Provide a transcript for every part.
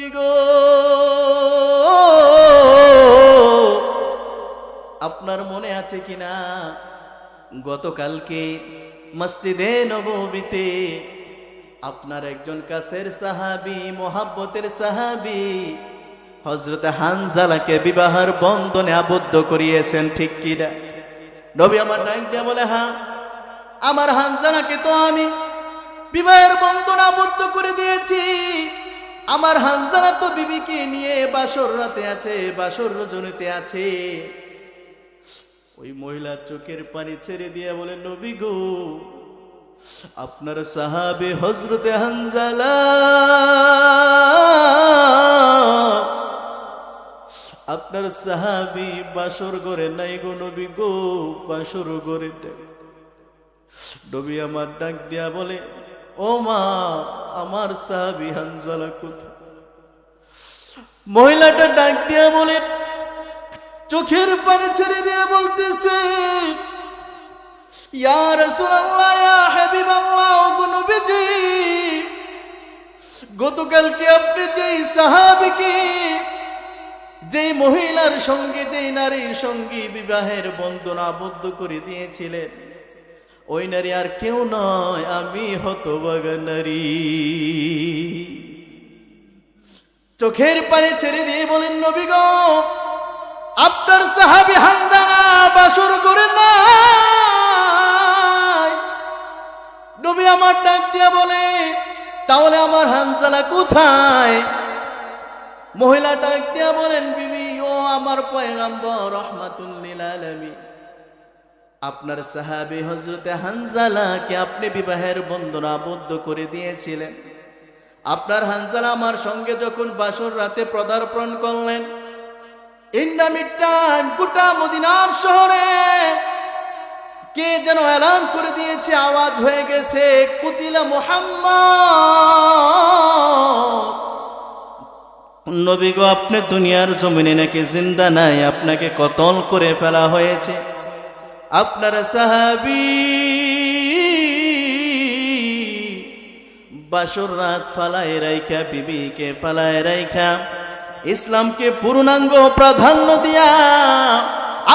নবী গো, আপনার মনে আছে কিনা গতকালকে মসজিদে নববীতে আপনার একজন কাছের সাহাবী, মোহাব্বতের সাহাবী হযরত হানজালাকে বিবাহের বন্ধনে আবদ্ধ করিয়েছেন, ঠিক কিনা? নবী আমার ডাক দিয়া বলে, হ্যাঁ, আমার হানজালাকে তো আমি বিবাহের বন্ধনে আবদ্ধ করে দিয়েছি। আমার হানজালা তো বিবিকে নিয়ে বাসর রাতে আছে, বাসর রজনীতে আছে। ওই মহিলার চোখের পানি ছেড়ে দিয়ে বলে, নবী গো, আপনার সাহাবী হযরতে হানজালা আপনার সাহাবী বাসর ঘরে নাই গো নবী গো, বাসর ঘরে নাই। নবী আমার ডাক দিয়া বলে, ও মা, আমার সাহাবী হানজালা কোথায়? মহিলাটা ডাক দিয়া বলে, চোখের পানি ছেড়ে দিয়ে বলতেছে, ইয়া রাসূলুল্লাহ, ইয়া হাবিবাল্লাহ, ওগো নবীজি, গতকালকে আপনি যেই সাহাবীকে, যেই মহিলার সঙ্গে, যেই নারীর সঙ্গে বিবাহের বন্ধন আবদ্ধ করে দিয়েছিলেন, ওই নারী আর কেউ নয়, আমি হতভাগা নারী। চোখের পানি ছেড়ে দিয়ে বলেন, নবী গো, আপনার সাহাবী হানজালা বাসর করে নাই। নবী আমার ডাক দিয়া বলে, তাহলে আমার হানজালা কোথায়? মহিলা ডাক দিয়া বলেন, বিবি, ও আমার পয়গম্বর রাহমাতুল লিল আলামিন, আপনার সাহাবী হযরতে হানজালাকে আপনি বিবাহের বন্ধন আবদ্ধ করে দিয়েছিলেন। আপনার হানজালা আমার সঙ্গে যখন বাসর রাতে পদার্পণ করলেন, ইন্নামিটান গোটা মদিনার শহরে কে যেন এলান করে দিয়েছে, আওয়াজ হয়ে গেছে, কুতিলা মুহাম্মদ। নবী গো, আপনি দুনিয়ার জমিনে নাকি জিন্দা নাই, আপনাকে কতল করে ফেলা হয়েছে। আপনার সাহাবী বাসর রাত ফালায় রাইখা, বিবিকে ফালায় রাইখা, ইসলামকে পূর্ণাঙ্গ প্রাধান্য দিয়া,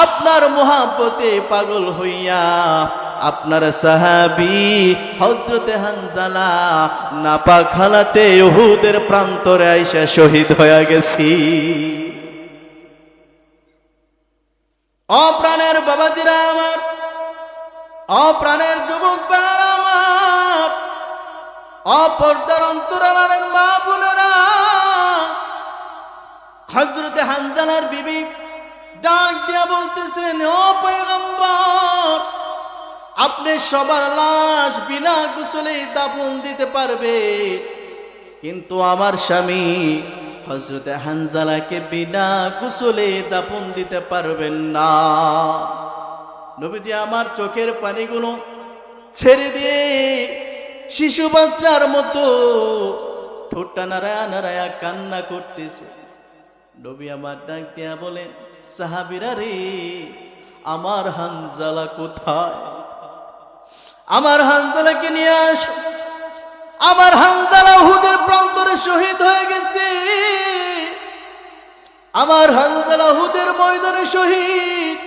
আপনার মহাব্বতে পাগল হইয়া, আপনার সাহাবী হযরতে হানজালা নাপাক হালাতে উহুদের প্রান্তরে আইসা শহীদ হয়ে গেছি। অপ্রাণের বাবাজিরা আমার, অপ্রাণের যুবক ভাইরা আমার, অপর্দার অন্তরালের মা বোনেরা, হযরতে হানজালার বিবি ডাক দিয়া বলতেছেন, ও পয়গম্বর, আপনি সবার লাশ বিনা গোসলে দাফন দিতে পারবে, কিন্তু আমার স্বামী হযরতে হানজালাকে বিনা গোসলে দাফন দিতে পারবেন না। নবীজি আমার চোখের পানিগুলো ছেড়ে দিয়ে শিশু বাচ্চার মতো ঠোঁটটা নাড়ায়া নাড়ায়া কান্না করতেছে। নবী আমার ডাক দিয়া বলেন, সাহাবীরা রে, আমার হানজালা কোথায়? আমার হানজালাকে নিয়ে আসো। আমার হানজালা উহুদের প্রান্তরে শহীদ হয়ে গেছে। আমার হানজালা উহুদের ময়দানে শহীদ।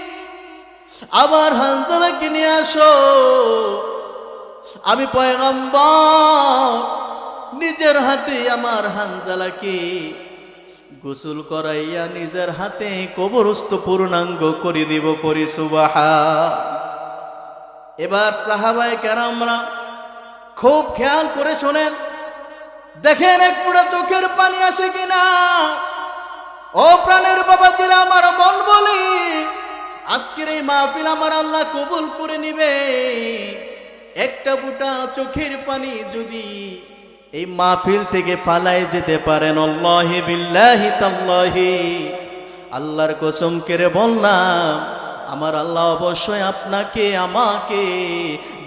আমার হানজালাকে নিয়ে আসো। আমি পয়গম্বর নিজের হাতে আমার হানজালাকে গোসল করাইয়া নিজের হাতে কবরস্থ পূর্ণাঙ্গ করে দিব, করি সুবহান। এবার সাহাবায়ে কেরামরা খুব খেয়াল করে শোনেন, দেখেন এক পুরো চোখের পানি আসে কিনা। ও প্রাণের বাবাজিরা, আমার মন বলি আজকের এই মাহফিল আমার আল্লাহ কবুল করে নিবে। একটা ফুটা চোখের পানি যদি এই মাহফিল থেকে ফালায় যেতে পারেন, আল্লাহি বিল্লাহি তাল্লাহি, আল্লাহর কসম করে বললাম, আমার আল্লাহ অবশ্যই আপনাকে আমাকে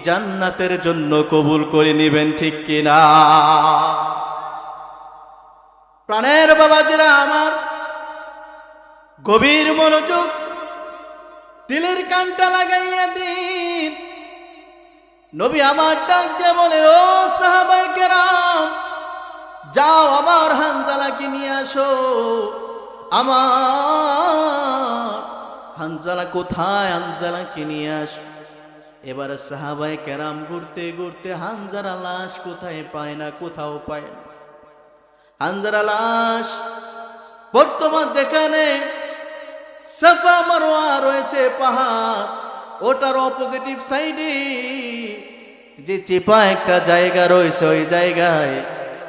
জান্নাতের জন্য কবুল করে নেবেন, ঠিক কিনা? প্রাণের বাবাজিরা আমার, গভীর মনোযোগ, দিলের কানটা লাগাইয়া দিন। নবী আমার ডাক দিয়ে বলে, ও সাহাবায়ে কেরাম, যাও আমার হানজালাকে নিয়ে আমার হানজালা কোথায়, হানজালাকে নিয়ে আস। এবারে সাহাবায়ে কেরাম ঘুরতে ঘুরতে হানজালা লাশ কোথায় পায় না, কোথাও পায় না। হানজালা লাশ বর্তমান যেখানে সাফা মারওয়া রয়েছে পাহাড়, ওটার অপোজিটিভ সাইডে যে চেপা একটা জায়গা রয়েছে, ওই জায়গায়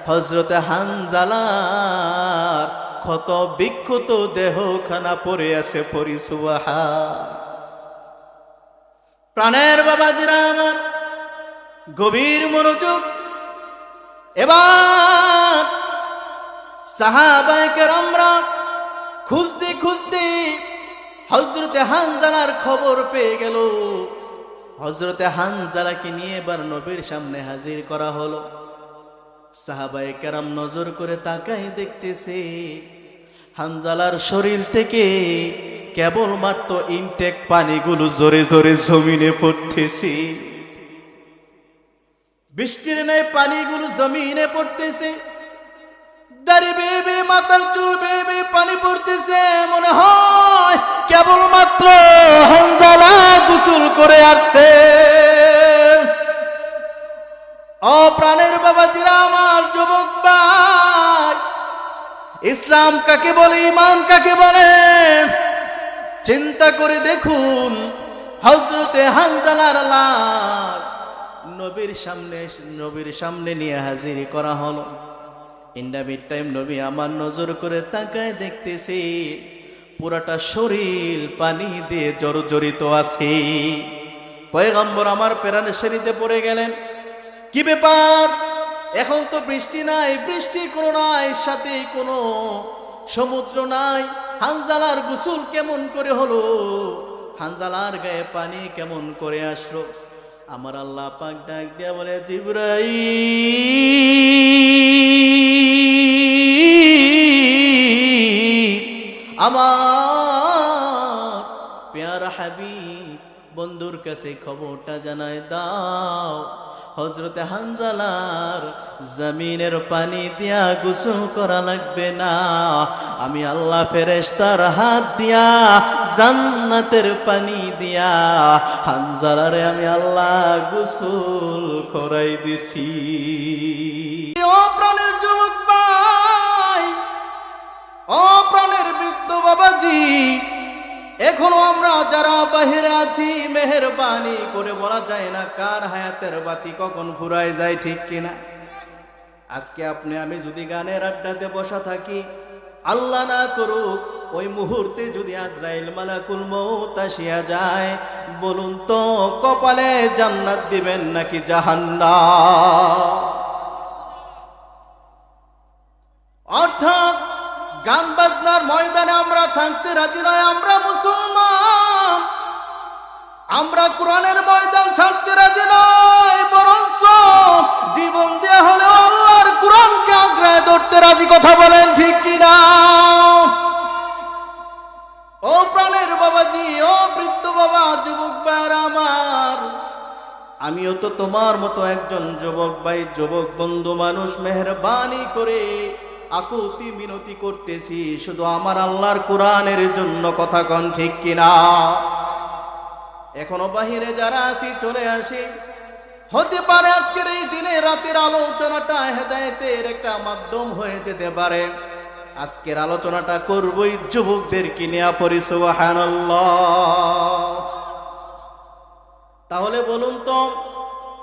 হযরতে হানজালার ক্ষত বিক্ষত দেহখানা পড়ে আছে। পড়ি সুবহান। প্রাণের বাবাজিরা আমার, গভীর মনোযোগ। এবার সাহাবায়ে কেরামরা খুঁজতে খুঁজতে হযরতে হানজালার খবর পেয়ে গেল। হযরতে হানজালাকে নিয়ে এবার নবীর সামনে হাজির করা হলো। সাহাবায়ে কেরাম নজর করে তাকায় দেখতেছে হানজালার শরীর থেকে কেবলমাত্র ইনটেক পানিগুলো জোরে জোরে জমিনে পড়তেছে। বৃষ্টির ন্যায় পানিগুলো জমিনে পড়তেছে। দাড়ি বেয়ে বেয়ে, মাথার চুল বেয়ে বেয়ে পানি পড়তেছে। মনে হয় কেবলমাত্র হানজালা গোসল করে আসছে। ও প্রাণের বাবাজিরা আমার, যুবক ভাই, ইসলাম কাকে বলে, ঈমান কাকে বলে চিন্তা করে দেখুন। হযরতে হানজালার লাশ নবীর সামনে নিয়ে হাজির করা হলো। ইন দ্য মিড টাইম নবী আমার নজর করে তাকায় দেখতেছে পুরাটা শরীর পানি দিয়ে জর্জরিত আছে। পয়গম্বর আমার প্রাণের শরীরে পড়ে গেলেন। কি ব্যাপার? এখন তো বৃষ্টি নাই, বৃষ্টি কোনো নাই, সাথে কোনো সমুদ্র নাই। হানজালার গোসল কেমন করে হলো? হানজালার গায়ে পানি কেমন করে আসলো? আমার আল্লাহ পাক ডাক দিয়া বলে, জিবরাইল, আমার প্যারা হাবিব বন্ধুর কাছে খবরটা জানায় দাও, হযরতে হানজালার জমিনের পানি দিয়া গোসল করা লাগবে না, আমি আল্লাহ ফেরেশতার হাত দিয়া জান্নাতের পানি দিয়া হানজালারে আমি আল্লাহ গোসল করাই দিছি। ও প্রাণের যুবক ভাই, ও প্রাণের বৃদ্ধ বাবাজি, এখনো আমরা যারা বাহিরে আছি, মেহেরবানি করে বলা যায় না কার হায়াতের বাতি কখন ফুরায় যায়, ঠিক কিনা? আজকে আপনি আমি যদি গানের আড্ডাতে বসা থাকি, আল্লাহ না করুক ওই মুহূর্তে যদি আজরাইল মালাকুল মউত আসিয়া যায়, বলুন তো কপালে জান্নাত দিবেন নাকি জাহান্নাম? অর্থাৎ গান বাজনার ময়দানে আমরা থাকতে রাজি নয়। আমরা মুসলমান, আমরা কোরআনের ময়দান ছাড়তে রাজি নয়, বরঞ্চ জীবন দেয়া হলেও আল্লাহর কোরআনকে আঁকড়ায় ধরতে রাজি। কথা বলেন ঠিক কিনা? ও প্রাণের বাবাজি, ও বৃদ্ধ বাবা, যুবক ভাইরা আমার, আমিও তো তোমার মতো একজন যুবক ভাই, যুবক বন্ধু মানুষ। মেহেরবানি করে আকুতি মিনতি করতেছি, শুধু আমার আল্লাহর কোরআনের জন্য কথা কন, ঠিক কিনা? এখনো বাহিরে যারা আছি চলে আসি। হতে পারে আজকের এই দিনে রাতের আলোচনাটা হেদায়েতের একটা মাধ্যম হয়ে যেতে পারে। আজকের আলোচনাটা করবই যুবকদেরকে নিয়ে। পড়ি সুবহানাল্লাহ। তাহলে বলুন তো,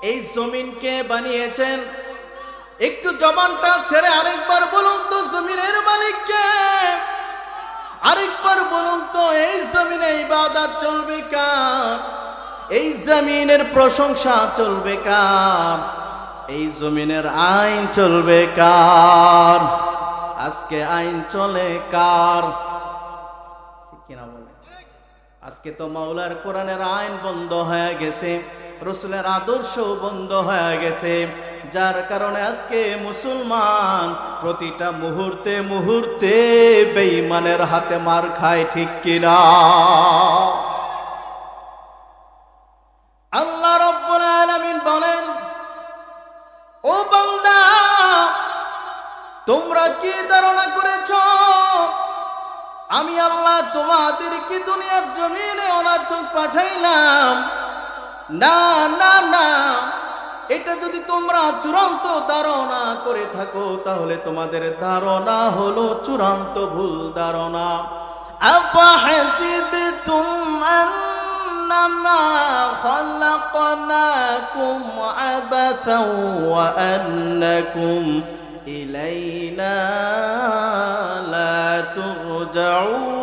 এই জমিনকে বানিয়েছেন? একটু জবানটা ছেড়ে আরেকবার বলুন তো, জমিনের মালিক কে? আরেকবার বলুন তো, এই জমিনে ইবাদত চলবে কার? এই জমিনের প্রশংসা চলবে কার? এই জমিনের আইন চলবে কার? আজকে আইন চলে কার? ঠিক কিনা বলে? আজকে তো মাওলার কোরআনের আইন বন্ধ হয়ে গেছে, রাসূলের আদর্শ বন্ধ হয়ে গেছে, যার কারণে আজকে মুসলমান প্রতিটা মুহূর্তে মুহূর্তে বেঈমানের হাতে মার খায়, ঠিক কিনা? আল্লাহ রাব্বুল আলামিন বলেন, ও বান্দা, তোমরা কি ধারণা করেছো আমি আল্লাহ তোমাদেরকে দুনিয়ার জমিনে অনর্থক পাঠাইলাম। না না না, এটা যদি তোমরা চূড়ান্ত ধারণা করে থাকো তাহলে তোমাদের ধারণা হলো চূড়ান্ত ভুল ধারণা। আফাহাসিবতুম আন্নামা খালাকনাকুম আবাসাও ওয়া আন্নাকুম ইলাইনা লা তুরজাউন।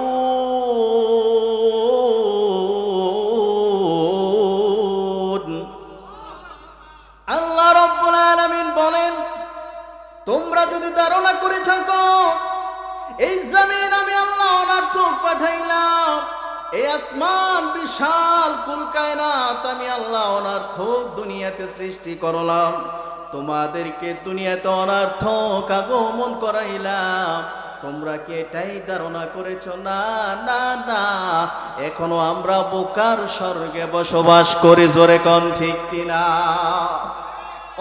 আল্লাহ রাব্বুল আলামিন বলেন, তোমরা যদি ধারণা করে থাকো এই জমিন আমি আল্লাহ অনর্থক পাঠাইলাম, এই আসমান বিশাল কুল কায়নাত আমি আল্লাহ অনর্থক দুনিয়াতে সৃষ্টি করলাম, তোমাদেরকে দুনিয়াতে অনর্থক আগমন করাইলাম, তোমরা কি এটাই ধারণা করেছো? না না না, এখনো আমরা বোকার স্বর্গে বসবাস করি। জোরে কোন ঠিক কিনা?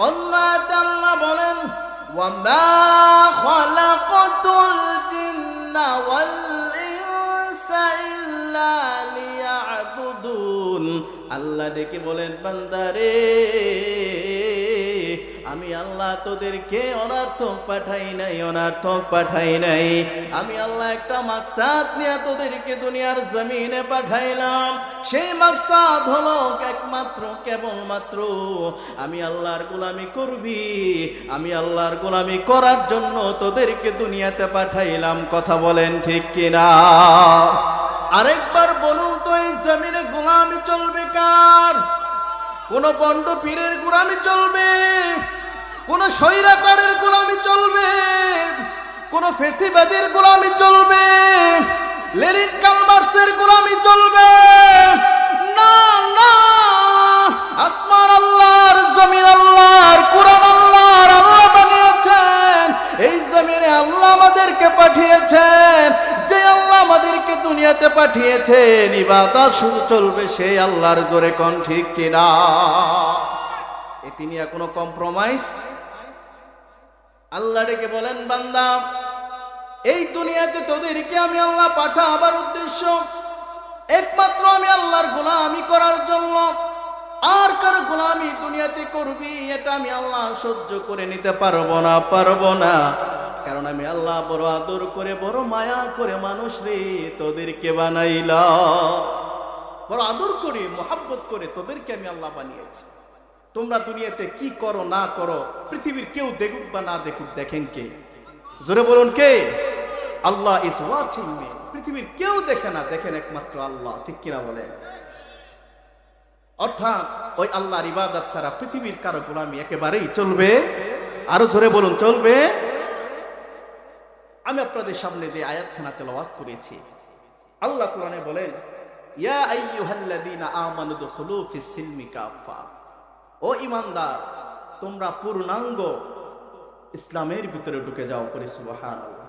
আল্লাহ তাআলা বলেন, ওয়ামা খালাকাতুল জিন্না ওয়াল ইনসা ইল্লা লিয়াবুদুন। আল্লাহ ডেকে বলেন, বান্দারে আমি আল্লাহ তোদেরকে অনর্থক পাঠাই নাই, অনর্থক পাঠাই নাই। আমি আল্লাহ একটা মাকসাদ নিয়ে তোদেরকে দুনিয়ার জমিনে পাঠাইলাম। সেই মাকসাদ হলো একমাত্র কেবলমাত্র আমি আল্লাহর গোলামি করবি, আমি আল্লাহর গোলামি করার জন্য তোদেরকে দুনিয়াতে পাঠাইলাম। কথা বলেন ঠিক কিনা? আরেকবার বলুন তো, এই জমিনে গোলামি চলবে কার? কোন বন্ড পীরের গোলামি চলবে? কোন স্বৈরাচারের গোলামি চলবে? কোন ফেসিবাদের গোলামি চলবে? লেনিন কালমার্সের গোলামি চলবে? না না, আসমান আল্লাহর, জমিন আল্লাহর, কোরআন আল্লাহর, আল্লাহ বানিয়েছেন। এই জমিনে আল্লাহ আমাদেরকে পাঠিয়েছেন। যে আল্লাহ আমাদেরকে দুনিয়াতে পাঠিয়েছেন, ইবাদত শুধু চলবে সেই আল্লাহর। জোরে কোন ঠিক কিনা? তিনি কোনো কম্প্রোমাইজ? আল্লাহ ডেকে বলেন, বান্দা এই দুনিয়াতে তোদেরকে আমি আল্লাহ পাঠাবার উদ্দেশ্য একমাত্র আমি আল্লাহর গোলামি করার জন্য। আর কার গোলামি দুনিয়াতে করবি এটা আমি আল্লাহ সহ্য করে নিতে পারবো না, পারবো না। কারণ আমি আল্লাহ বড় আদর করে, বড় মায়া করে মানুষ রে তোদেরকে বানাইলাম। বড় আদর করে, মোহাব্বত করে তোদেরকে আমি আল্লাহ বানিয়েছি। তোমরা দুনিয়াতে কি করো না করো পৃথিবীর কেউ দেখুক বা না দেখুক, দেখেন কে? জোরে বলুন কে? আল্লাহ ইজ ওয়াচিং মি। পৃথিবীর কেউ দেখে না, দেখেন একমাত্র আল্লাহ। ঠিক কিনা বলেন? অর্থাৎ ওই আল্লাহর ইবাদত ছাড়া পৃথিবীর কারো গোলামি একেবারেই চলবে। আরো জোরে বলুন, চলবে। আমি আপনাদের সামনে যে আয়াতখানা তেলাওয়াত করেছি, আল্লাহ কোরআনে বলেন, ইয়া আইয়ুহাল্লাযীনা আমানু দুখুলু ফিস সিলমি কাফা। ও ঈমানদার, তোমরা পূর্ণাঙ্গ ইসলামের ভিতরে ঢুকে যাও। করে সুবহানাল্লাহ।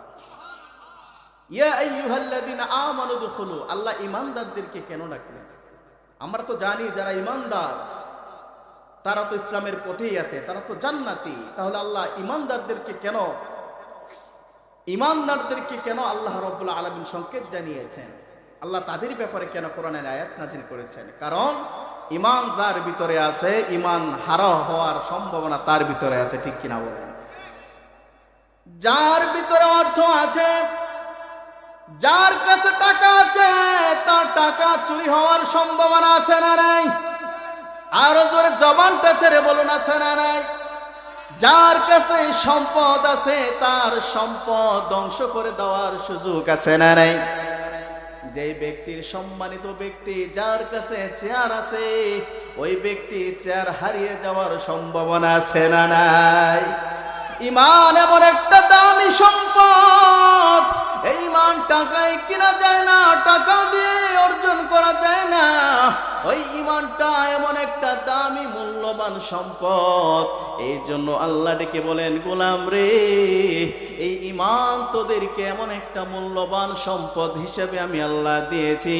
ইয়া আইয়ুহাল্লাযীনা আমানু দুখুলু। আল্লাহ ঈমানদারদেরকে কেন ডাকলেন? আমরা তো জানি যারা ঈমানদার তারা তো ইসলামের পথেই আছে, তারা তো জান্নাতি। তাহলে আল্লাহ ঈমানদারদেরকে কেন আল্লাহ রাব্বুল আলামিন সংকেত জানিয়েছেন? আল্লাহ তাদের ব্যাপারে কেন কোরআনের আয়াত নাযিল করেছেন? কারণ ঈমান যার ভিতরে আছে, ঈমান হারা হওয়ার সম্ভাবনা তার ভিতরে আছে। ঠিক কিনা বলেন? যার ভিতরে অর্থ আছে, যার কাছে টাকা আছে, তার টাকা চুরি হওয়ার সম্ভাবনা আছে না নাই? আরো জোরে জবানটা ছেড়ে বলুন, আছে না নাই? যার কাছে সম্পদ আছে, তার সম্পদ ধ্বংস করে দেওয়ার সুযোগ আছে না নাই? যে ব্যক্তির সম্মানিত ব্যক্তি, যার কাছে চেয়ার আছে, ওই ব্যক্তি চেয়ার হারিয়ে যাওয়ার সম্ভাবনা আছে না নাই? ঈমান এমন একটা দামি সম্পদ, এই ঈমান টাকায় কিনা যায় না, টাকা দিয়ে অর্জন করা যায় না। ওই ঈমানটা এমন একটা দামি মূল্যবান সম্পদ। এই জন্য আল্লাহ ডেকে বলেন, গোলাম রে, এই ঈমান তোদেরকে এমন একটা মূল্যবান সম্পদ হিসেবে আমি আল্লাহ দিয়েছি,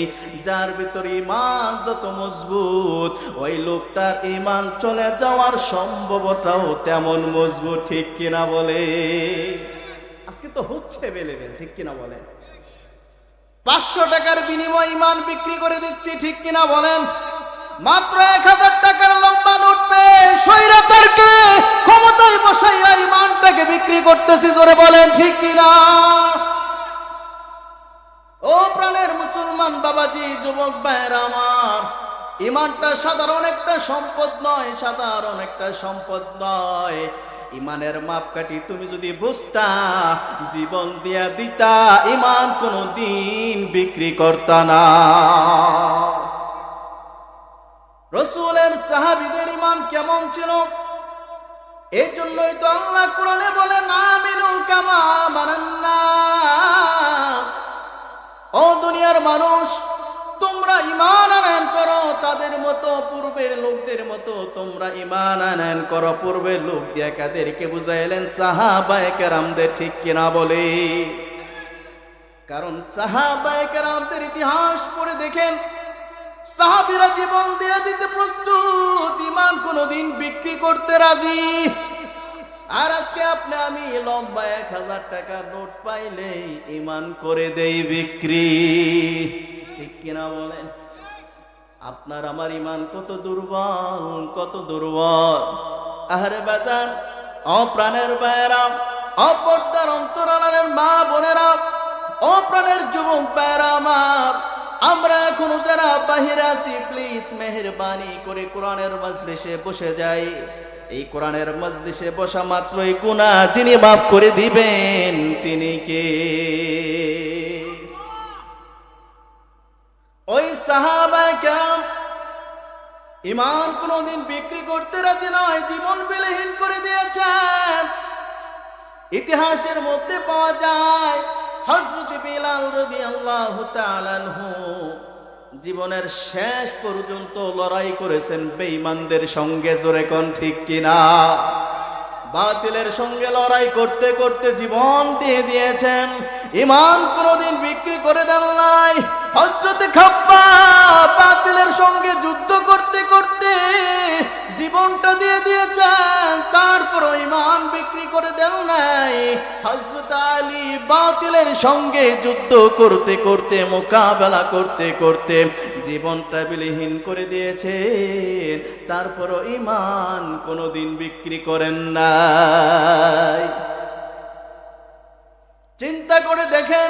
যার ভিতরে ঈমান যত মজবুত, ওই লোকটার ঈমান চলে যাওয়ার সম্ভাবনাটাও তেমন মজবুত। ঠিক কিনা বলে? আজকে তো হচ্ছে এভেলেবেল। ঠিক কিনা বলে? 500 টাকার বিনিময়ে ইমান বিক্রি করে দিচ্ছি, ঠিক কিনা বলেন? মাত্র 1000 টাকার লম্বা নোট পেয়ে স্বৈরাচারকে ক্ষমতায় বসাইয়া ইমানটাকে বিক্রি করতেছি, জোরে বলেন ঠিক কিনা? ও প্রাণের মুসলমান বাবাজি, যুবক ভাইয়েরা আমার, ইমানটা সাধারণ একটা সম্পদ নয়, সাধারণ একটা সম্পদ নয়। ইমানের মাপকাঠি তুমি যদি বুঝতা, জীবন দিয়া দিতা, ইমান কোনো দিন বিক্রি করতা না। রাসূলের সাহাবীদের ইমান কেমন ছিল? এই জন্যই তো আল্লাহ কোরআনে বলেন, আমিনু কামা আমানান নাস। ও দুনিয়ার মানুষ, তোমরা ঈমান আনয়ন করো তাদের মতো, পূর্বের লোকদের মতো তোমরা ঈমান আনয়ন করো। পূর্বের লোক দিয়ে কাদেরকে বুঝাইলেন? সাহাবায়ে কেরামদের, ঠিক কিনা বলে? কারণ সাহাবায়ে কেরামদের ইতিহাস পড়ে দেখেন, সাহাবীরা জীবন দিয়ে দিতে প্রস্তুত, ঈমান কোনোদিন বিক্রি করতে রাজি। আর আজকে আপনি আমি লম্বা 1000 টাকার নোট পাইলেই ঈমান করে দেই বিক্রি, ঠিক কিনা বলেন? আপনার আমার ঈমান কত দুর্বল, কত দুর্বল। আহারে বাজান, অপ্রাণের ভাইয়েরা, অপর্দার অন্তরালের মা বোনেরা, অপ্রাণের যুবক ভাইয়েরা আমার, আমরা এখনো যারা বাহিরে আছি, প্লিজ মেহেরবানি করে কোরআনের মজলিসে বসে যাই। এই কোরআনের মজলিসে বসা মাত্রই গুনাহ যিনি মাফ করে দিবেন তিনি কে? ওই সাহাবায়ে কেরাম ঈমান কোনদিন বিক্রি করতে রাজি নয়, জীবন বিলীন করে দিয়েছেন। ইতিহাসের মধ্যে পাওয়া যায় হযরত বিলাল রাদিয়াল্লাহু তাআলা আনহু জীবনের শেষ পর্যন্ত লড়াই করেছেন বেঈমানদের সঙ্গে, জোরে কোন ঠিক কিনা? বাতিলের সঙ্গে লড়াই করতে করতে জীবন দিয়ে দিয়েছেন, ঈমান কোনদিন বিক্রি করে দেন নাই। হযরত খাব্বাব বাতিলের সঙ্গে যুদ্ধ করতে করতে জীবনটা দিয়ে দিয়েছেন, তারপর ঈমান বিক্রি করে দেন নাই। হযরত আলী বাতিলের সঙ্গে যুদ্ধ করতে করতে, মোকাবেলা করতে করতে জীবনটা বিলীন করে দিয়েছেন, তারপর ঈমান কোনদিন বিক্রি করেন নাই। চিন্তা করে দেখেন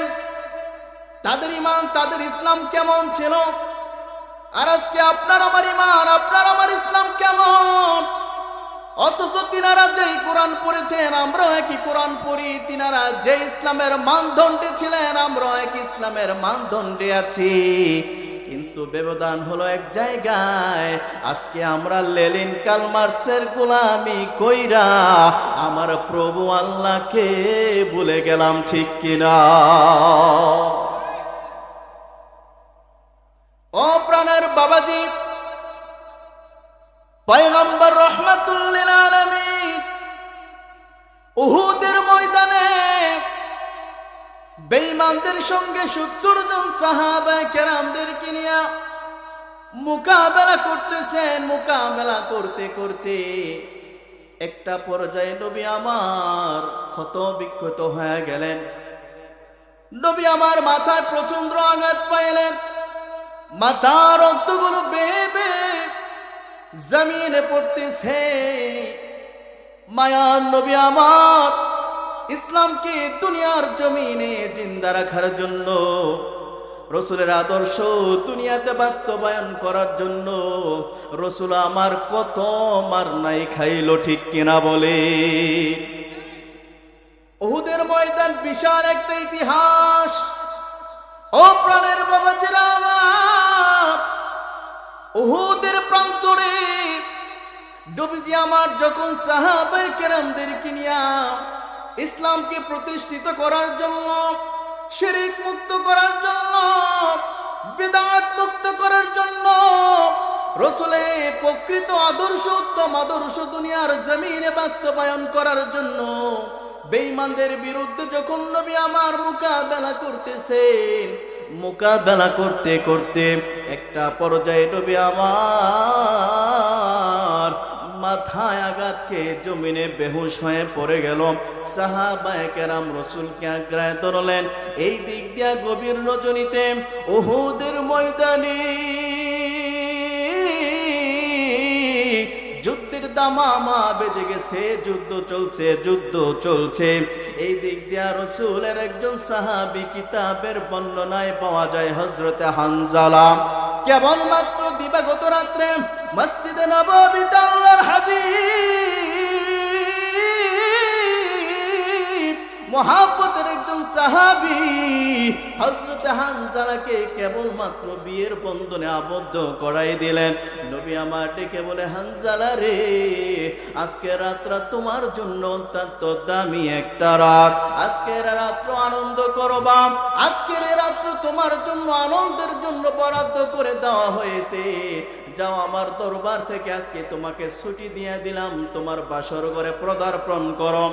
তাদের ঈমান, তাদের ইসলাম কেমন ছিল, আর আজকে আপনার আমার ঈমান, আপনার আমার ইসলাম কেমন? অথচ তিনারা যেই কোরআন পড়েছেন আমরাও একই কোরআন পড়ি, তিনারা যে ইসলামের মানদণ্ডে ছিলেন আমরাও এক ইসলামের মানদণ্ডে আছি, কিন্তু ব্যবধান হলো এক জায়গায়। আজকে আমরা লেনিন কার্ল মার্কসের গোলামি কইরা আমার প্রভু আল্লাহকে ভুলে গেলাম, ঠিক কিনা? ও প্রাণের বাবাজি, পয়গম্বর রাহমাতুল লিল আলামিন উহুদের ময়দানে বেঈমানদের সঙ্গে 70 জন সাহাবায়ে কেরামদেরকে নিয়ে মোকাবেলা করতেছেন। মোকাবেলা করতে করতে একটা পর্যায়ে নবী আমার ক্ষত বিক্ষত হয়ে গেলেন। নবী আমার মাথায় প্রচন্ড আঘাত পাইলেন, মাথার রক্তগুলো বেয়ে বেয়ে জমিনে পড়তেছে। মায়ার নবী আমার ইসলামকে দুনিয়ার জমিনে জিন্দা রাখার জন্য, রসুলের আদর্শ দুনিয়াতে বাস্তবায়ন করার জন্য রসুল আমার কত মার নাই খাইল, ঠিক কিনা বলে? উহুদের ময়দান বিশাল একটা ইতিহাস। ও প্রাণের বাবাজিরা আমার, উহুদের প্রান্তরে নবীজি আমার যখন সাহাবায়ে কেরামদেরকে নিয়ে ইসলামকে প্রতিষ্ঠিত করার জন্য, শিরক মুক্ত করার জন্য, বিদআত মুক্ত করার জন্য, রাসূলের প্রকৃত আদর্শ, উত্তম আদর্শ দুনিয়ার জমিনে বাস্তবায়ন করার জন্য বেঈমানদের বিরুদ্ধে যখন নবী আমার মোকাবেলা করতেছেন, মোকাবেলা করতে করতে একটা পর্যায়ে নবী আমার মাথায় আঘাত খেয়ে জমিনে বেহুশ হয়ে পড়ে গেল। সাহাবায়ে কেরাম রাসূলকে আঁকড়ায় ধরলেন। এই দিক দিয়া গভীর রজনীতে উহুদের ময়দানে যুদ্ধের দামামা বেজে গেছে, যুদ্ধ চলছে। এই দিক দিয়া রাসূলের একজন সাহাবী কিতাবের বর্ণনায় পাওয়া যায় হযরতে হানজালা কেবলমাত্র দিবাগত রাত্রে মসজিদে নববীতে আল্লাহর হাবিব মুহাব্বতের একজন সাহাবী হযরতে হানজালাকে কেবলমাত্র বিয়ের বন্ধনে আবদ্ধ করাই দিলেন। নবী আমার ডেকে বলে, হানজালা রে, আজকে রাতটা তোমার জন্য অত্যন্ত দামি একটা রাত। আজকের রাত্র আনন্দ করবা। আজকের রাত্র তোমার জন্য আনন্দের জন্য বরাদ্দ করে দেওয়া হয়েছে। যাও, আমার দরবার থেকে আজকে তোমাকে ছুটি দিয়ে দিলাম, তোমার বাসর ঘরে পদার্পণ করো।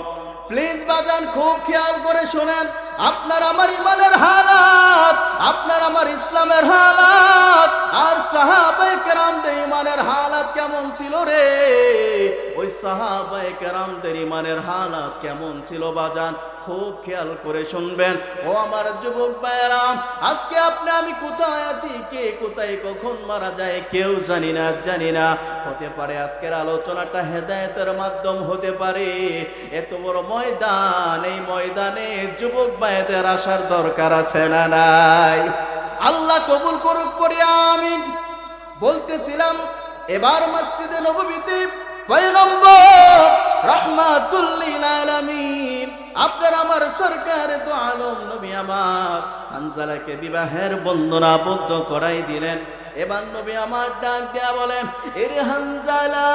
প্লিজ বাজান, খুব খেয়াল করে শোনেন, আপনার আমার ইমানের হালাত, আপনার আমার ইসলামের হালাত আর সাহাবায়ে কেরামদের ইমানের হালাত কেমন ছিল রে? ওই সাহাবায়ে কেরামদের ইমানের হালাত কেমন ছিল বাজান, খুব খেয়াল করে শুনবেন। ও আমার যুবক ভাইয়েরা, আজকে আপনি আমি কোথায় আছি, কে কোথায় কখন মারা যায় কেউ জানি না। হতে পারে আজকের আলোচনাটা হেদায়েতের মাধ্যম হতে পারে। এত বড় ময়দান, এই ময়দানে যুবক ভাইদের আসার দরকার আছে না নাই? আল্লাহ কবুল করুক পড়ি আমিন। বলতেছিলাম, এবার মসজিদে নববীতে পয়গম্বর রাহমাতুল লিল আলামিন আপনার আমার সরকার তো আলম নবী আমার হানজালাকে বিবাহের বন্ধনে আবদ্ধ করাই দিলেন। এবার নবী আমার ডাক দেয়া বলেন, এরে হানজালা,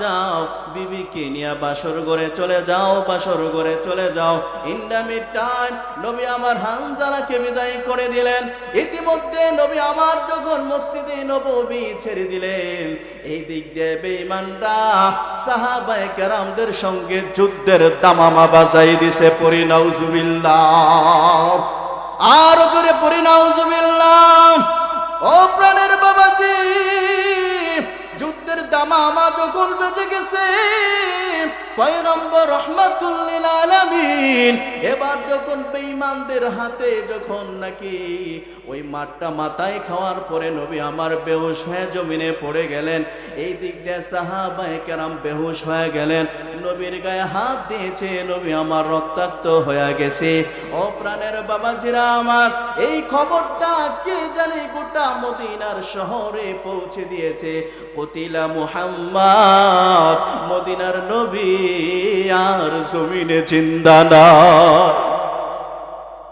যাও বিবিকে নিয়ে বাসর ঘরে চলে যাও। ইন্ডামির টাইম নবী আমার হানজালাকে বিদায় করে দিলেন। ইতিমধ্যে নবী আমার যখন মসজিদে নববী ছেড়ে দিলেন, এই দিক দিয়ে বেঈমানরা সাহাবায়ে কেরামদের সঙ্গে যুদ্ধের দামামা বাজাই দিছে। পড়ি নাউজুবিল্লাহ, আর জোরে পড়ি নাউজুবিল্লাহ। ও প্রাণের বাবাজি, যুদ্ধের দামামা যখন বেজে গেছে, পয়গম্বর রাহমাতুল লিল আলামিন এবার যখন বেঈমানদের হাতে যখন নাকি ওই মাঠটা মাথায় খাওয়ার পরে নবী আমার বেহুশ হয়ে জমিনে পড়ে গেলেন। এই দিক দিয়ে সাহাবায়ে কেরাম বেহুশ হয়ে গেলেন। নবীর গায়ে হাত দিয়েছে, নবী আমার রক্তাক্ত হয়ে গেছে। ও প্রাণের বাবাজিরা আমার, এই খবরটা কে জানে গোটা মদিনার শহরে পৌঁছে দিয়েছে। কুতিলা মুহাম্মদ, মদিনার নবী আর জমিনে জিন্দা না।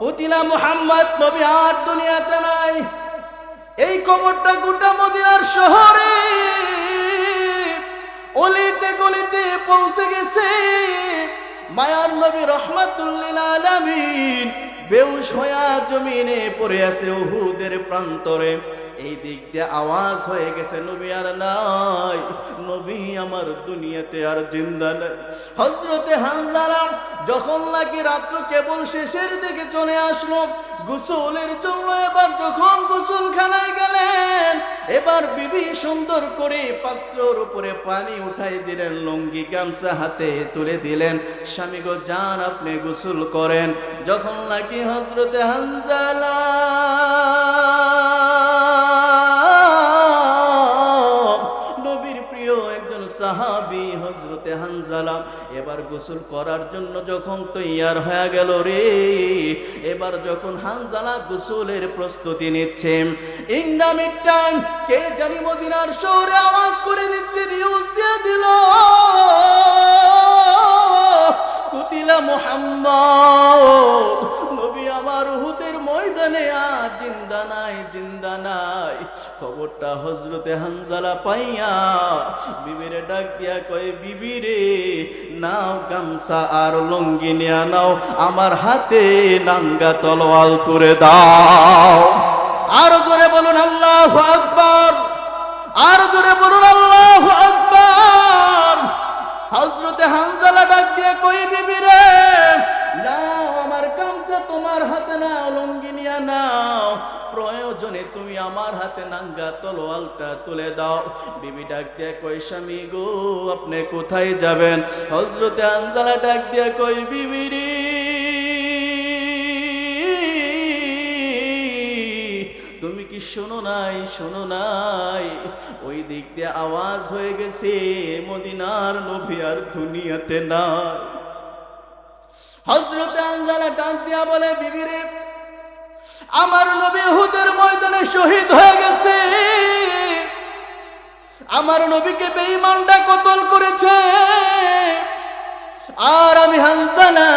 কুতিলা মুহাম্মদ, নবী আর দুনিয়াতে নাই। এই খবরটা গোটা মদিনার শহরে অলিতে গলিতে পৌঁছে গেছে। মায়ার নবী রাহমাতুল লিল আলামিন বেহুশ হয়ে জমিনে পড়ে আছে উহুদের প্রান্তরে। এই দিক দিয়ে আওয়াজ হয়ে গেছে, নবী আর নাই, নবী আমার দুনিয়াতে আর জিন্দা নাই। হযরতে হানজালা যখন নাকি রাত্র কেবল শেষের দিকে চলে আসলো গোসলের জন্য, এবার যখন গোসলখানায় গেলেন, এবার বিবি সুন্দর করে পাত্রর উপরে পানি উঠাই দিলেন, লুঙ্গি গামছা হাতে তুলে দিলেন। স্বামী গো, যান আপনি গোসল করেন। যখন নাকি হযরতে হানজালা সাহাবী হযরতে হানজালা এবার গোসল করার জন্য যখন তৈয়ার হয়ে গেল রে, এবার যখন হানজালা গোসলের প্রস্তুতি নিচ্ছে, ইন্ডামির টাইম কে জানি মদিনার শহরে আওয়াজ করে দিচ্ছে, নিউজ দিয়ে দিল, কুতিলা মুহাম্মদ, নবী আমার উহুদের ময়দানে আর জিন্দা নাই। খবরটা হযরতে হানজালা পাইয়া বিবিরে ডাক দিয়া কয়, বিবি রে, নাও গামছা আর লুঙ্গি নিয়া নাও, আমার হাতে নাঙ্গা তলোয়ার তুলে দাও। আর জোরে বলুন আল্লাহু আকবার, আর জোরে বলুন আল্লাহু আকবার। হযরতে হানজালা ডাক দিয়ে কই, বিবি রে, নাও আমার গামছা তোমার হাতে নাও, লুঙ্গি নিয়া নাও, প্রয়োজন প্রয়োজনে তুমি আমার হাতে নাঙ্গা তলোয়ালটা তুলে দাও। বিবি ডাক দিয়ে কই স্বামী গো আপনি কোথায় যাবেন? হযরতে হানজালা ডাক দিয়ে কই বিবি রে তুমি কি শোনো নাই ওই দিক দিয়ে আওয়াজ হয়ে গেছে মদিনার নবী আর দুনিয়াতে নাই। হযরতে হানজালা ডাক দিয়া বলে বিবি রে আমার নবী উহুদের ময়দানে শহীদ হয়ে গেছে, আমার নবীকে বেঈমানরা কতল করেছে, আর আমি হানজালা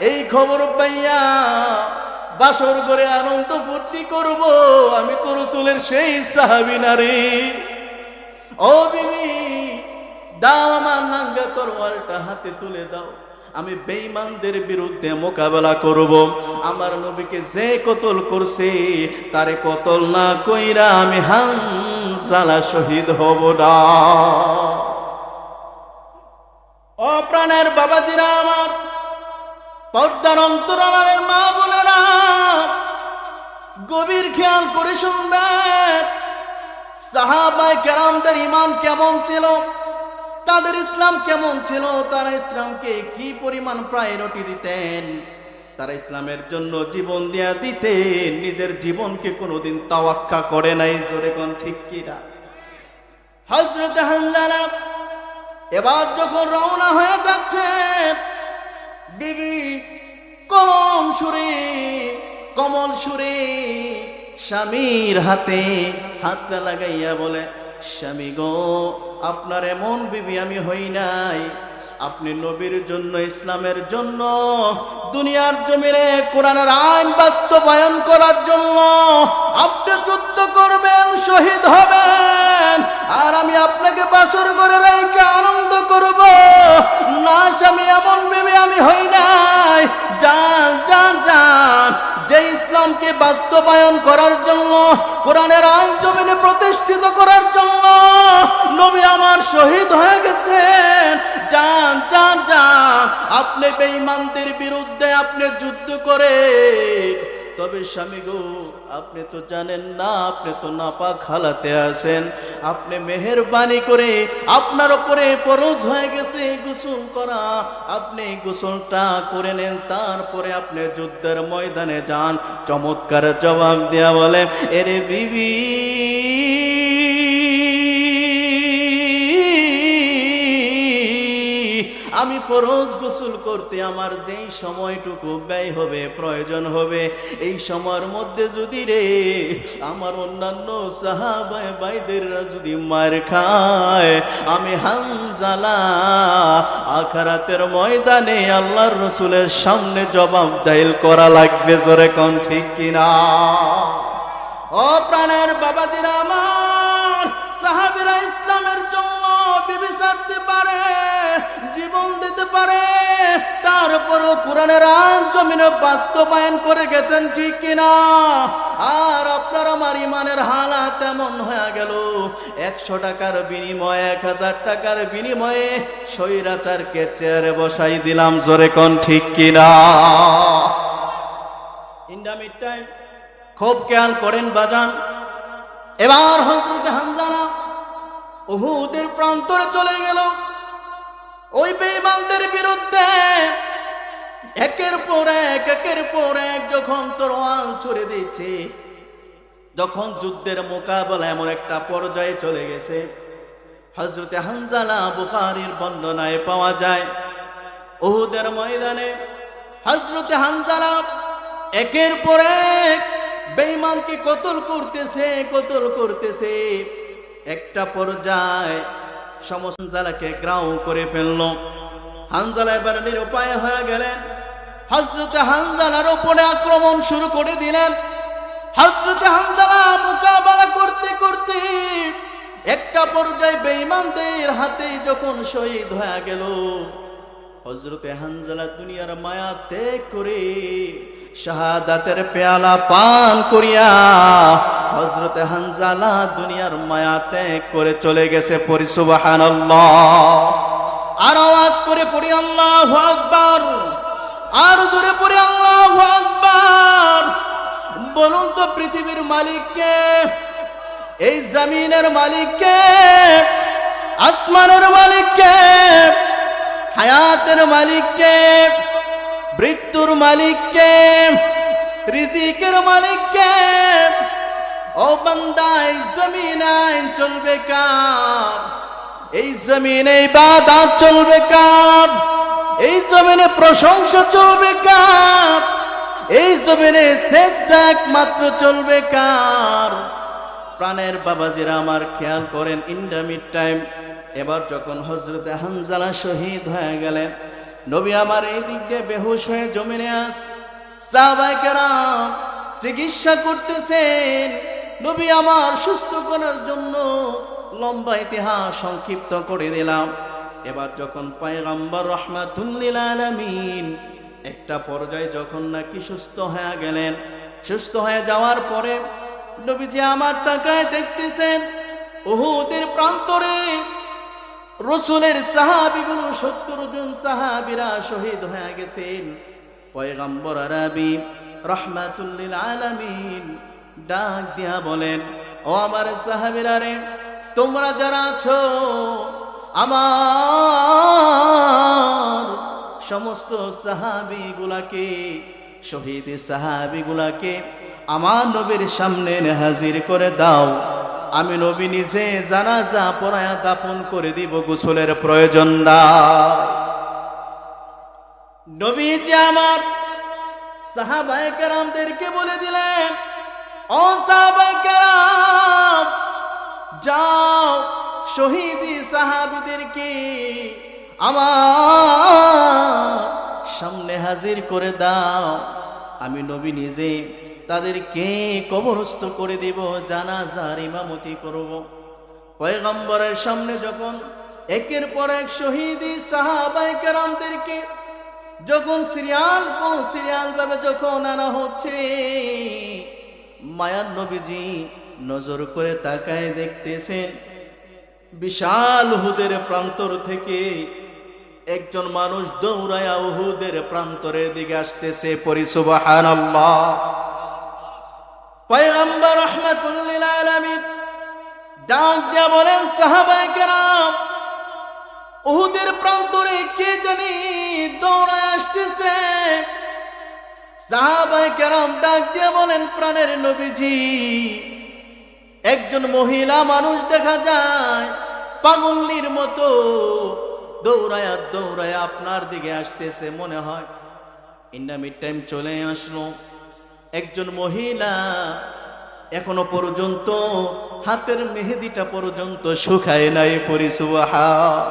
এই খবর পাইয়া বাসর করে আনন্দ ফুর্তি করব। আমি তো রাসূলের সেই সাহাবী নারী। ও বিবি দাও আমার নাঙ্গা তরোয়ালটা হাতে তুলে দাও, আমি বেঈমানদের বিরুদ্ধে মোকাবেলা করব। আমার নবীকে যে কতল করছে তারে কতল না কইরা আমি হানজালা শহীদ হব না। ও প্রাণের বাবাজিরা আমার, পর্দার অন্তরালের মা বোনেরা গভীর খেয়াল করে শুনবেন, সাহাবায়ে কেরামদের ঈমান কেমন ছিল, তাদের ইসলাম কেমন ছিল, তারা ইসলামকে কি পরিমাণ প্রায়োরিটি দিতেন, তারা ইসলামের জন্য জীবন দিয়া দিতেন, নিজের জীবনকে কোনোদিন তাওয়াক্কা করে নাই। জোরে কোন ঠিক কিনা? হযরতে হানজালা এবার যখন রওনা হয়ে যাচ্ছে, বিবি কমল সুরে স্বামীর হাতে হাতটা লাগাইয়া বলে স্বামী গো আপনার এমন বিবি আমি হই নাই, আপনি নবীর জন্য ইসলামের জন্য দুনিয়ার জমিনে কোরআনের আইন বাস্তবায়ন করার জন্য আপনি যুদ্ধ করবেন, শহীদ হবেন, আর আমি আপনাকে বাসর করে রেখে আনন্দ করব না। স্বামী এমন বিবি আমি হই নাই। যান যান যান, যে ইসলামকে বাস্তবায়ন করার জন্য কোরআনের আইন জমিনে প্রতিষ্ঠিত করার জন্য নবী আমার শহীদ হয়ে গেছেন, যান যান যান, আপনি বেঈমানদের বিরুদ্ধে আপনি যুদ্ধ করে। তবে স্বামী গো আপনি তো জানেন না, আপনি তো নাপাক হালাতে আছেন, আপনি মেহেরবানি করে আপনার উপরে ফরজ হয়ে গেছে গোসল করা, আপনি গোসলটা করে নেন, তারপরে আপনি যুদ্ধের ময়দানে যান। চমৎকার জবাব দেয়া বলে এরে বিবি আমি ফরজ গোসল করতে আমার যেই সময়টুকু ব্যয় হবে প্রয়োজন হবে, এই সময়ের মধ্যে যদি রে আমার অন্যান্য সাহাবায়ে বাইদেররা যদি মার খায়, আমি হানজালা আখিরাতের ময়দানে আল্লাহর রাসূলের সামনে জবাবদিহি করা লাগবে। জোরে কোন ঠিক কিনা? ও প্রাণের বাবাজিরা আমার, সাহাবীরা ইসলামের জন্য বিবি ছাড়তে পারে, জীবন দিতে পারে, তারপরও কোরআনের আইন জমিনে বাস্তবায়ন করে গেছেন, ঠিক কিনা? আর আপনার আমার ইমানের হালাত এমন হয়ে গেল 100 টাকার বিনিময়ে 1000 টাকার বিনিময়ে স্বৈরাচারকে চেয়ারে বসাই দিলাম। জোরে কোন ঠিক কিনা? ইন্ডামিট টাইম খুব খেয়াল করেন বাজান। এবার হযরতে হানজালা উহুদের প্রান্তরে চলে গেল। ওই বেঈমানদের বিরুদ্ধে একের পর এক যখন তরোয়াল ছুড়ে দিচ্ছে, যখন যুদ্ধের মোকাবেলা এমন একটা পর্যায়ে চলে গেছে, হযরতে হানজালা বুখারীর বর্ণনায় পাওয়া যায় উহুদের ময়দানে হযরতে হানজালা একের পর এক বেঈমানকে কতল করতেছে। একটা পর্যায়ে সমস্ত হানজালাকে গ্রাউ করে ফেলল। হানজালা এবার নিরুপায় হয়ে গেলেন। হযরতে হানজালার উপরে আক্রমণ শুরু করে দিলেন। হযরতে হানজালা মোকাবেলা করতে একটা পর্যায়ে বেঈমানদের হাতে যখন শহীদ হয়ে গেল, হযরতে হানজালা দুনিয়ার মায়া ত্যাগ করে শাহাদাতের পেয়ালা পান করিয়া হযরতে হানজালা দুনিয়ার মায়া ত্যাগ করে চলে গেছে। পড়ি সুবহানাল্লাহ। আর আওয়াজ করে পড়ি আল্লাহু আকবার। আর জোরে পড়ি আল্লাহু আকবার। বলুন তো পৃথিবীর মালিক কে? এই জমিনের মালিক কে? আসমানের মালিক কে? হায়াতের মালিক কে? মৃত্যুর মালিক কে? রিজিকের মালিক কে? ও বান্দা, এই জমিন আইন চলবে কার? এই জমিনে ইবাদত চলবে কার? এই জমিনে প্রশংসা চলবে কার? এই জমিনে সেজদা একমাত্র চলবে কার? প্রাণের বাবাজিরা আমার খেয়াল করেন, ইন্ডামিড টাইম। এবার যখন হযরতে হানজালা শহীদ হয়ে গেলেন, নবী আমার এই দিক দিয়ে বেহুশ হয়ে জমিনে সাহাবায়ে কেরাম চিকিৎসা করতেছেন। নবী আমার সুস্থ করার জন্য লম্বা ইতিহাস সংক্ষিপ্ত করে দিলাম। এবার যখন পয়গম্বর রাহমাতুল লিল আলামিন একটা পর্যায়ে যখন নাকি সুস্থ হয়ে গেলেন, সুস্থ হয়ে যাওয়ার পরে নবীজি আমার তাকায় দেখতেছেন উহুদের প্রান্তরে রাসূলের সাহাবীগুলো 70 জন সাহাবীরা শহীদ হয়ে গেছেন। পয়গম্বর আরবি রাহমাতুল লিল আলামিন ডাক দিয়া বলেন, ও আমার সাহাবীরা রে, তোমরা যারা আছো আমার সমস্ত সাহাবীগুলাকে, শহীদ সাহাবীগুলাকে আমার নবীর সামনে হাজির করে দাও। আমি নবী নিজে জানাজা পড়ায়া দাফন করে দিব, গোসলের প্রয়োজন নাই। নবীজি আমার সাহাবায়ে কেরামদেরকে বলে দিলেন, ও সাহাবায়ে কেরাম, যাও শহীদি সাহাবীদেরকে আমার সামনে হাজির করে দাও। আমি নবী নিজে তাদেরকে কবরস্থ করে দিব, জানাজার ইমামতি করব। পয়গম্বরের সামনে যখন একের পর এক শহীদি সাহাবায়ে কেরামদেরকে যখন সিরিয়াল ভাবে যখন আনা হচ্ছে, মায়ার নবীজি নজর করে তাকায় দেখতেছেন বিশাল উহুদের প্রান্তর থেকে একজন মানুষ দৌড়ায়া উহুদের প্রান্তরের দিকে আসতেছে। পড়ি সুবহানাল্লাহ। পয়গম্বর রাহমাতুল লিল আলামিন ডাক দিয়া বলেন, সাহাবায়ে কেরাম, উহুদের প্রান্তরে কে জানি দৌড়ায় আসতেছে। সাহাবায়ে কেরাম ডাক দিয়া বলেন, প্রাণের নবীজি, একজন মহিলা মানুষ দেখা যায় পাগলনির মতো দৌড়ায়া দৌড়ায়া আপনার দিকে আসতেছে। মনে হয় ইন্ডামিড টাইম চলে আসলো। একজন মহিলা এখনো পর্যন্ত হাতের মেহেদিটা পর্যন্ত শুকায় নাই। পড়ি সুবহান।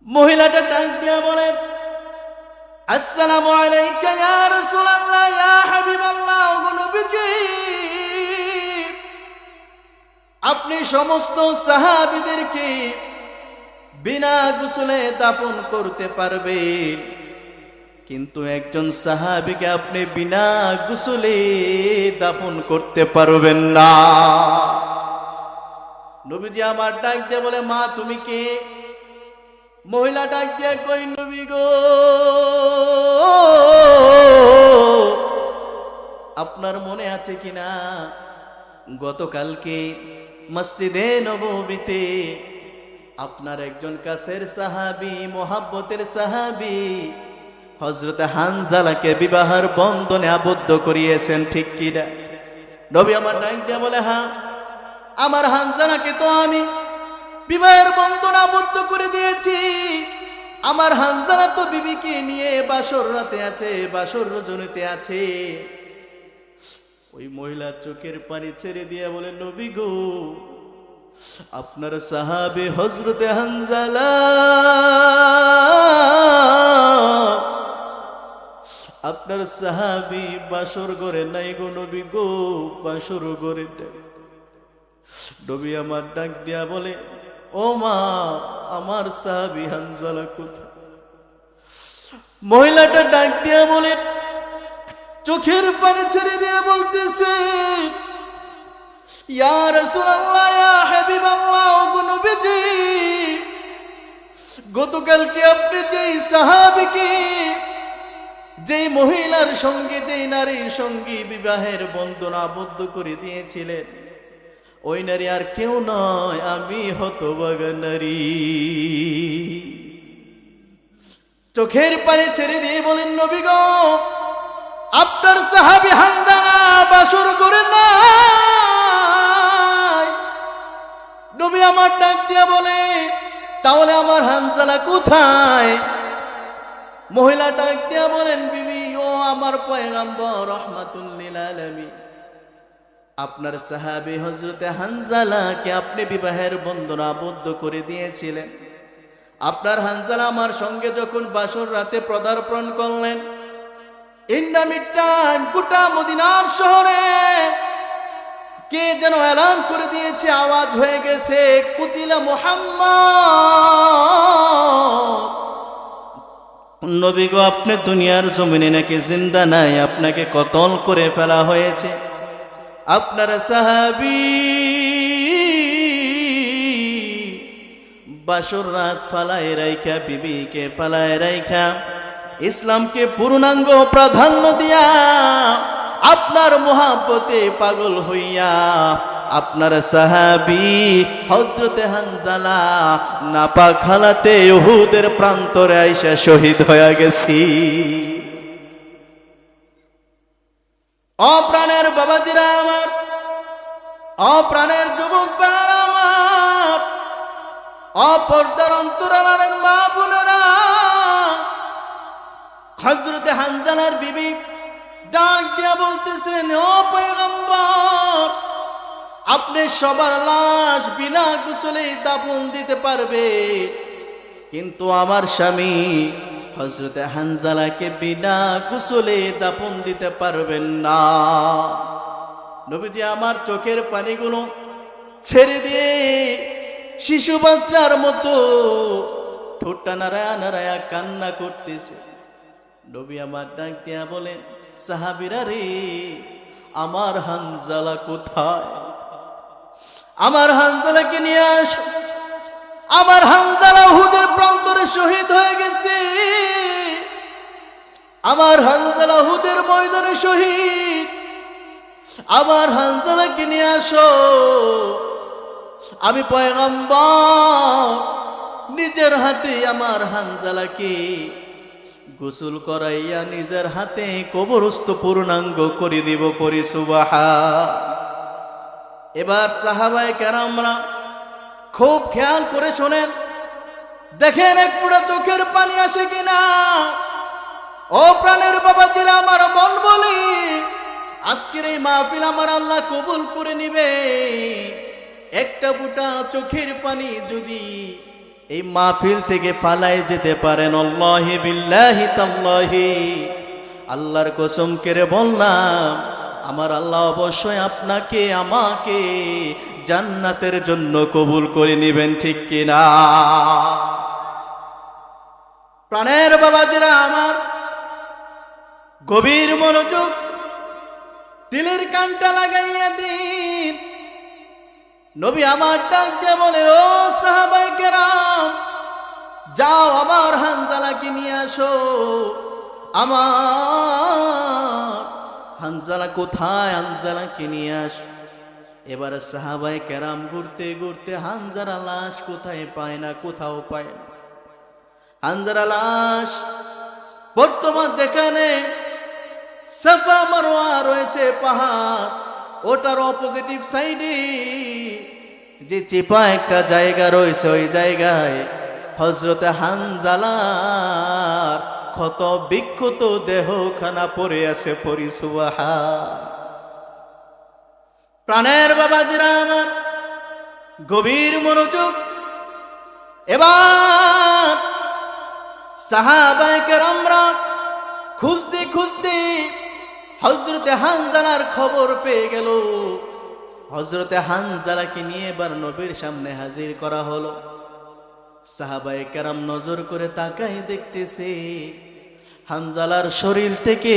মহিলাটা ডাক দিয়া বলে, আসসালামু আলাইকা ইয়া রাসূলুল্লাহ, ইয়া হাবিবাল্লাহ, ও নবীজি, আপনি সমস্ত সাহাবীদেরকে বিনা গোসলে দাফন করতে পারবেন, কিন্তু একজন সাহাবীকে আপনি বিনা গোসলে দাফন করতে পারবেন না। নবীজি আমার ডাক দিয়ে বলে, মা তুমি কে? মহিলা ডাক দিয়ে কই, নবী গো, আপনার মনে আছে কিনা গতকালকে মসজিদে নববীতে আপনার একজন কাছের সাহাবী, মোহাব্বতের সাহাবী হযরত হানজালাকে বিবাহের বন্ধনে আবদ্ধ করিয়েছেন, ঠিক কিনা? নবী আমার ডাক দিয়ে বলে, হ্যাঁ, আমার হানজালাকে তো আমি বিবাহের বন্ধনে আবদ্ধ করে দিয়েছি। আমার হানজালা তো বিবিকে নিয়ে বাসর রাতে আছে, বাসর রজনীতে আছে। ওই মহিলা চোখের পানি ছেড়ে দিয়ে বলে, নবী গো, আপনার সাহাবী হযরতে হানজালা আপনার সাহাবী বাসর ঘরে নাই গো নবী গো, বাসর ঘরে নাই। নবী আমার ডাক দিয়া বলে, ও মা, আমার সাহাবী হানজালা কোথায়? মহিলাটা ডাক দিয়া বলে, চোখের পানি ছেড়ে দিয়ে বলতেছে, ইয়া রাসূলুল্লাহ, ইয়া হাবিবাল্লাহ, ও নবীজি, গতকালকে আপনি যেই সাহাবীকে যেই মহিলার সঙ্গে যেই নারীর সঙ্গে বিবাহের বন্ধন আবদ্ধ করে দিয়েছিলেন, ওই নারী আর কেউ নয়, আমি হতভাগা নারী। চোখের পানি ছেড়ে দিয়ে বলেন, নবী গো, আপনার সাহাবী হানজালা বাসর করে না। নবী আমার ডাক দিয়া বলে, তাহলে আমার হানজালা কোথায়? মহিলা ডাক দিয়া বলেন, বিবি, ও আমার পয়গম্বর রাহমাতুল লিল আলামিন, আপনার সাহাবী হযরতে হানজালাকে আপনি বিবাহের বন্ধন আবদ্ধ করে দিয়েছিলেন। আপনার হানজালা আমার সঙ্গে যখন বাসর রাতে পদার্পণ করলেন, ইন্নামিটান গোটা মদিনার শহরে কে যেন এলান করে দিয়েছে, আওয়াজ হয়ে গেছে, কুতিলা মুহাম্মদ। নবী গো, আপনি দুনিয়ার জমিনে নাকি জিন্দা নাই, আপনাকে কতল করে ফেলা হয়েছে। আপনার সাহাবী বাসর রাত ফালায় রাইখা, বিবিকে ফালায় রাইখা, ইসলামকে পূর্ণাঙ্গ প্রাধান্য দিয়া, আপনার মহাব্বতে পাগল হইয়া, আপনার সাহাবী হযরতে হানজালা নাপাক হালাতে উহুদের প্রান্তরে আইসা শহীদ হয়ে গেছি। অপ্রাণের বাবাজিরা আমার, অপ্রাণের যুবক ভাইরা আমার, অপর্দার অন্তরালের মা বোনেরা, হযরতে হানজালার বিবি ডাক দিয়া বলতেছেন, ও পয়গম্বর, আপনি সবার লাশ বিনা গোসলে দাফন দিতে পারবে, কিন্তু আমার স্বামী হযরতে হানজালাকে বিনা গোসলে দাফন দিতে পারবেন না। নবীজি আমার চোখের পানিগুলো ছেড়ে দিয়ে শিশু বাচ্চার মতো ঠোঁটটা নাড়ায়া নাড়ায়া কান্না করতেছে। নবী আমার ডাক দিয়া বলেন, সাহাবীরা রে, আমার হানজালা কোথায়? আমার হানজালাকে নিয়ে আসো। আমার হানজালা উহুদের প্রান্তরে শহীদ হয়ে গেছে। আমার হানজালা উহুদের ময়দানে শহীদ। আমার হানজালাকে নিয়ে আসো। আমি পয়গম্বর নিজের হাতে আমার হানজালাকে গোসল করাইয়া নিজের হাতে কবরস্থ পূর্ণাঙ্গ করে দিব, করি সুবহান। এবার সাহাবায়ে কেরামরা খুব খেয়াল করে শোনেন, দেখেন এক পুরো চোখের পানি আসে কিনা। ও প্রাণের বাবাজিরা, আমার মন বলি, আজকের এই মাহফিল আমার আল্লাহ কবুল করে নিবে। একটা ফুটা চোখের পানি যদি এই মাহফিল থেকে ফালায় যেতে পারেন, আল্লাহি বিল্লাহি তাল্লাহি, আল্লাহর কসম করে বললাম, আমার আল্লাহ অবশ্যই আপনাকে আমাকে জান্নাতের জন্য কবুল করে নেবেন, ঠিক কিনা? প্রাণের বাবাজিরা আমার, গভীর মনোযোগ, দিলের কানটা লাগাইয়া দিন। নবী আমার ডাক দিয়ে বলে, ও সাহাবায়ে কেরাম, যাও আমার হানজালাকে নিয়ে আসো। আমার হানজালা কোথায়? হানজালাকে নিয়ে আসো। এবার সাহাবায়ে কেরাম ঘুরতে ঘুরতে হানজালা লাশ কোথায় পায় না, কোথাও পায় না। হানজালা লাশ বর্তমান যেখানে সাফা মারওয়া রয়েছে পাহাড়, ওটার অপোজিটিভ সাইডে যে চেপা একটা জায়গা রয়েছে, ওই জায়গায় হযরতে হানজালার ক্ষত বিক্ষত দেহখানা পড়ে আছে, পরি সুবহান। প্রাণের বাবাজিরা আমার, গভীর মনোযোগ। এবার সাহাবায়ে কেরামরা খুঁজতে খুঁজতে হযরতে হানজালার খবর পেয়ে গেল। হযরতে হানজালাকে নিয়ে এবার নবীর সামনে হাজির করা হলো। সাহাবায়ে কেরাম নজর করে তাকাই দেখতেছে, হানজালার শরীর থেকে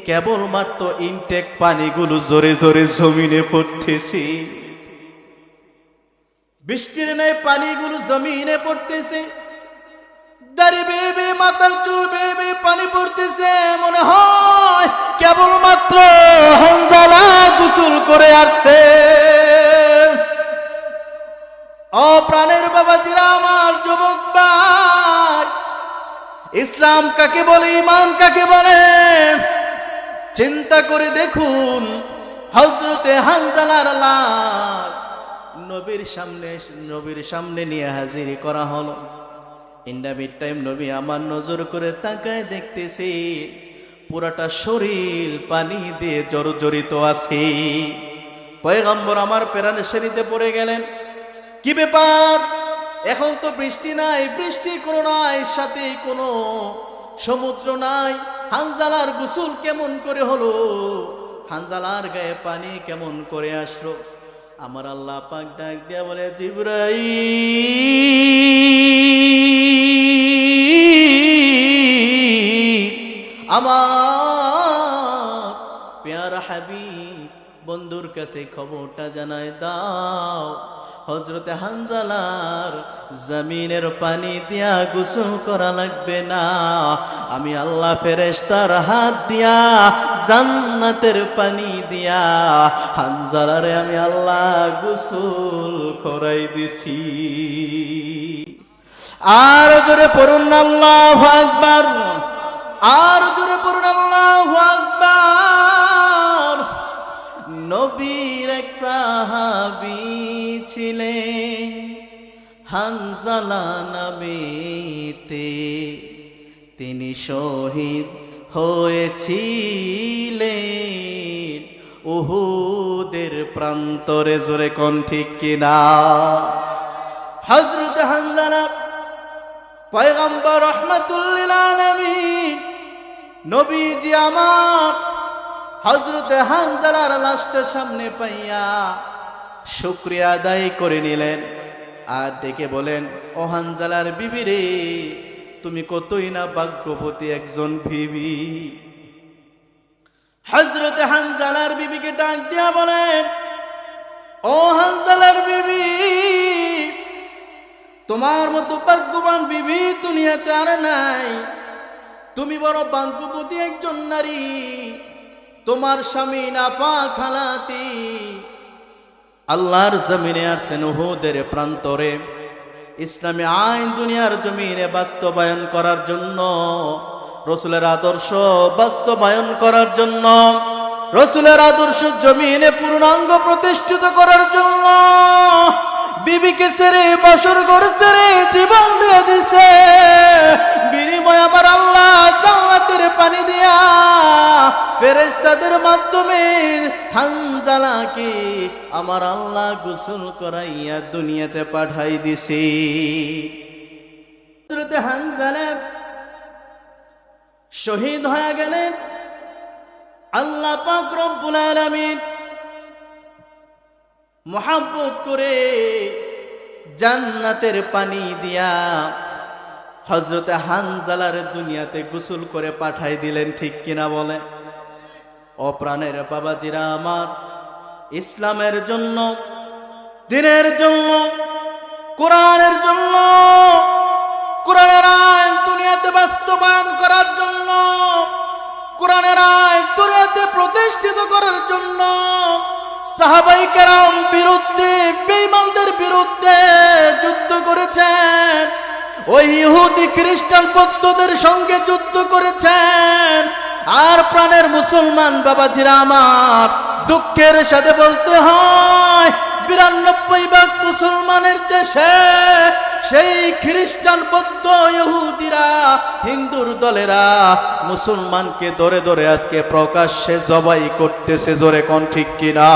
কেবলমাত্র ইনটেক পানিগুলো জোরে জোরে জমিনে পড়তেছে। বৃষ্টির ন্যায় পানিগুলো জমিনে পড়তেছে। দাঁড়িয়ে বেয়ে মাথার চুল বেয়ে বেয়ে পানি পড়তেছে, মনে হয় কেবলমাত্র হানজালা গোসল করে আসছে। ও প্রাণের বাবাজিরা আমার, যুবক ভাই, ইসলাম কাকে বলে, ঈমান কাকে বলে চিন্তা করে দেখুন। হযরতে হানজালার লাশ নবীর সামনে নিয়ে হাজির করা হলো। ইন দ্য মিড টাইম নবী আমার নজর করে তাকায়, দেখতেছি পুরাটা শরীর পানি দিয়ে জর্জরিত আছে। পয়গম্বর আমার প্রাণের শরীরে পড়ে গেলেন, কি ব্যাপার? এখন তো বৃষ্টি নাই, বৃষ্টি কোনো নাই, সাথে কোনো সমুদ্র নাই, হানজালার গোসল কেমন করে হলো? হানজালার গায়ে পানি কেমন করে আসলো? আমার আল্লাহ পাক ডাক দিয়া বলে, জিবরাইল, আমার প্যারা হাবিব বন্ধুর কাছে খবরটা জানায় দাও, হযরতে হানজালার জমিনের পানি দিয়া গোসল করা লাগবে না, আমি আল্লাহ ফেরেশতার হাত দিয়া জান্নাতের পানি দিয়া হানজালারে আমি আল্লাহ গোসল করাই দিছি। আর জোরে পড়ুন আল্লাহু আকবার, আর জোরে পড়ুন আল্লাহু আকবার। নবীর এক সাহাবী ছিলেন হানজালা নামেতে, তিনি শহীদ হয়েছিলেন উহুদের প্রান্তরে। জোরে কোন ঠিক কিনা? হযরত হানজালা পয়গম্বর রাহমাতুল লিল আলামিন নবীজি আমার হযরতে হানজালার লাশটা সামনে পাইয়া শুকরিয়া আদায় করে নিলেন, আর ডেকে বলেন, ও হানজালার বিবি রে, তুমি কতই না ভাগ্যবতী একজন বিবি। হযরতে হানজালার বিবিকে ডাক দিয়া বলেন, ও হানজালার বিবি, তোমার মতো ভাগ্যবান বিবি দুনিয়াতে আর নাই, তুমি বড় ভাগ্যবতী একজন নারী। তোমার স্বামী নাপাক হালাতে আল্লাহর জমিনে আসছেন উহুদের প্রান্তরে, ইসলামী আইন দুনিয়ার জমিনে বাস্তবায়ন করার জন্য, রাসূলের আদর্শ বাস্তবায়ন করার জন্য, রাসূলের আদর্শ জমিনে পূর্ণাঙ্গ প্রতিষ্ঠিত করার জন্য বিবিকে ছেড়ে, বাসর ঘর ছেড়ে জীবন দিয়ে দিছে। বিনিময় আমার আল্লাহ জান্নাতের পানি দিয়া ফেরেশতাদের মাধ্যমে হানজালাকে আমার আল্লাহ গোসল করাইয়া দুনিয়াতে পাঠাই দিছে। হযরতে হানজালা শহীদ হয়ে গেলেন। আল্লাহ পাক রব্বুল আলামিন মোহাব্বত করে জান্নাতের পানি দিয়া হযরতে হানজালার দুনিয়াতে গোসল করে পাঠাই দিলেন, ঠিক কিনা বলে? অপ্রাণের বাবাজিরা আমার, ইসলামের জন্য, দ্বীনের জন্য, কোরআনের জন্য, কোরআনের আইন দুনিয়াতে বাস্তবায়ন করার জন্য, কোরআনের আইন দুনিয়াতে প্রতিষ্ঠিত করার জন্য সাহাবায়ে কেরাম বিরুদ্ধে, বেঈমানদের বিরুদ্ধে যুদ্ধ করেছেন, ওই ইহুদি খ্রিস্টান ভক্তদের সঙ্গে যুদ্ধ করেছেন। আর প্রাণের মুসলমান বাবাজিরা আমার, দুঃখের সাথে বলতে হয় ৯২% মুসলমানের দেশে সেই খ্রিস্টান বৌদ্ধ ইহুদিরা, হিন্দুর দলেরা মুসলমানকে ধরে ধরে আজকে প্রকাশ্যে জবাই করতেছে। জোরে কোন ঠিক কিনা?